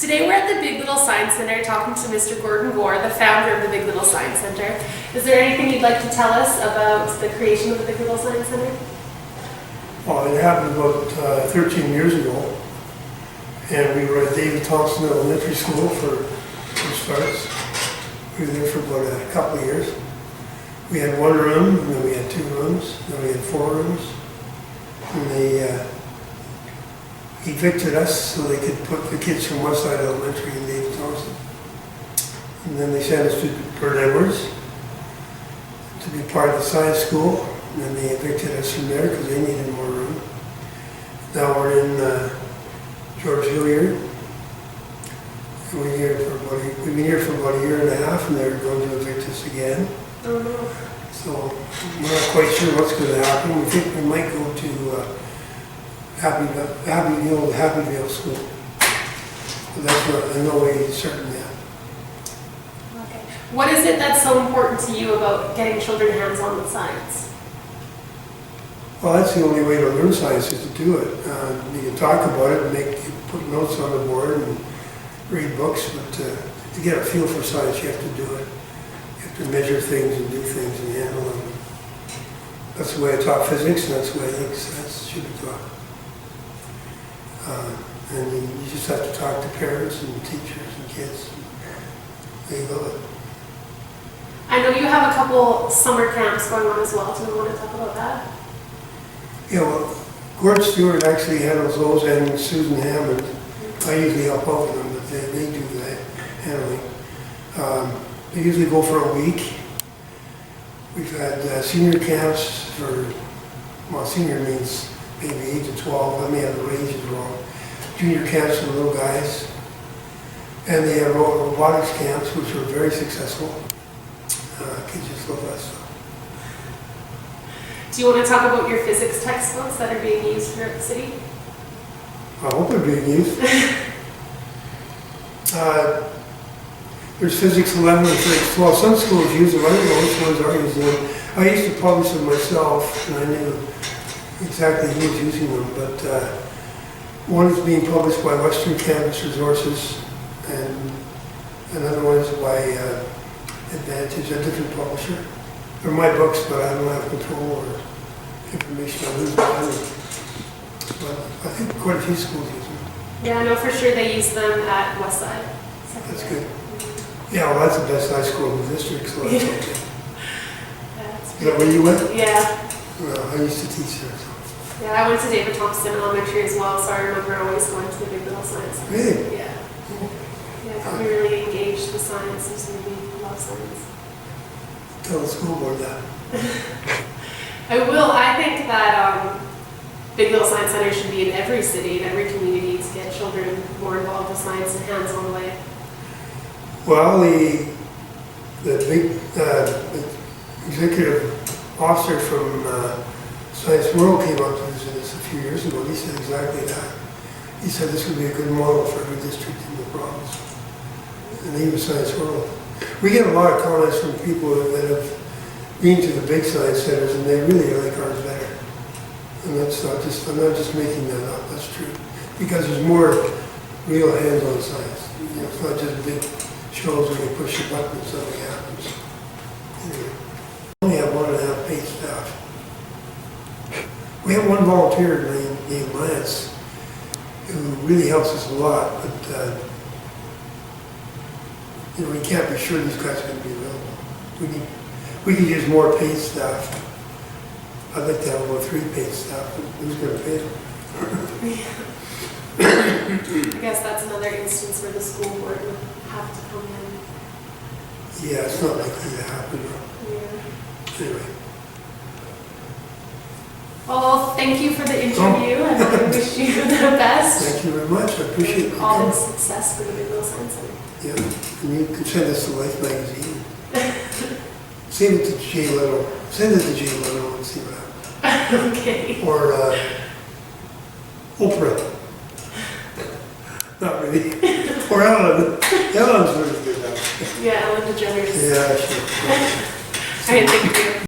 Today we're at the Big Little Science Center talking to Mr. Gordon Gore, the founder of the Big Little Science Center. Is there anything you'd like to tell us about the creation of the Big Little Science Center? Well, it happened about 13 years ago, and we were at David Thompson Elementary School for starts. We were there for about a couple of years. We had one room, and then we had 2 rooms, then we had 4 rooms. And they evicted us so they could put the kids from Westside Elementary in David Thompson. And then they sent us to Bird Edwards to be part of the science school. And then they evicted us from there because they needed more room. Now we're in George Hilliard. And we've been here for about a year and a half, and they're going to evict us again. Oh no. So we're not quite sure what's going to happen. We think we might go to Happyville School. But that's not in no way certain yet. Okay. What is it that's so important to you about getting children hands-on with science? Well, that's the only way to learn science is to do it. You can talk about it and put notes on the board and read books, but to get a feel for science, you have to do it. You have to measure things and do things and handle them. That's the way I taught physics, and that's the way I think science should be taught. And you just have to talk to parents and teachers and kids. They love it. I know you have a couple summer camps going on as well. Do you want to talk about that? Yeah, well, Gord Stewart actually handles those, and Susan Hammond. I usually help out with them, but they do that handling. They usually go for a week. We've had senior camps for, well, senior means maybe 8 to 12. I may have the ranges wrong. Junior camps for little guys. And they have robotics camps, which were very successful. Kids just love that stuff. Do you want to talk about your physics textbooks that are being used throughout the city? I hope they're being used. There's Physics 11 and Physics 12. Some schools use them. I don't know which ones are using them. I used to publish them myself, and I knew exactly who was using them. But one is being published by Western Campus Resources, and another one is by Advantage, a different publisher. They're my books, but I don't have control or information on who's buying them. But I think quite a few schools use them. Yeah, I know for sure they use them at Westside. That's good. Yeah, well, that's the best high school in the district, so that's okay. Is that where you went? Yeah. Well, I used to teach there. So. Yeah, I went to David Thompson Elementary as well, so I remember always going to the Big Little Science Center. Really? Yeah. Yeah, I got me really engaged with science. Just made me love science. Tell the school board that. I will. I think that Big Little Science Center should be in every city, in every community, to get children more involved with science in a hands-on way. Well, the big executive officer from Science World came up to visit us a few years ago. He said exactly that. He said this would be a good model for every district in the province. And even Science World. We get a lot of comments from people that have been to the big science centers, and they really like ours better. And that's not just, I'm not just making that up, that's true. Because there's more real hands-on science. You know, it's not just big shows where you push a button and something happens. Anyway, we only have 1.5 paid staff. We have one volunteer named Lance who really helps us a lot, but you know, we can't be sure these guys are going to be available. We could use more paid staff. I'd like to have about 3 paid staff, but who's going to pay them? I guess that's another instance where the school board would have to come in. Yeah, it's not likely to happen. Yeah. Anyway. Well, thank you for the interview, and I wish you the best. Thank you very much. I appreciate it. All the success for the Big Little Science Center. Yeah, and you can send us to Life magazine. Send it to Jay Leno. Send it to Jay Leno and see what happens. Okay. Or Oprah. Not really. Or Ellen. Ellen's really good now. Yeah, Ellen DeGeneres. Yeah, sure. All right, thank you.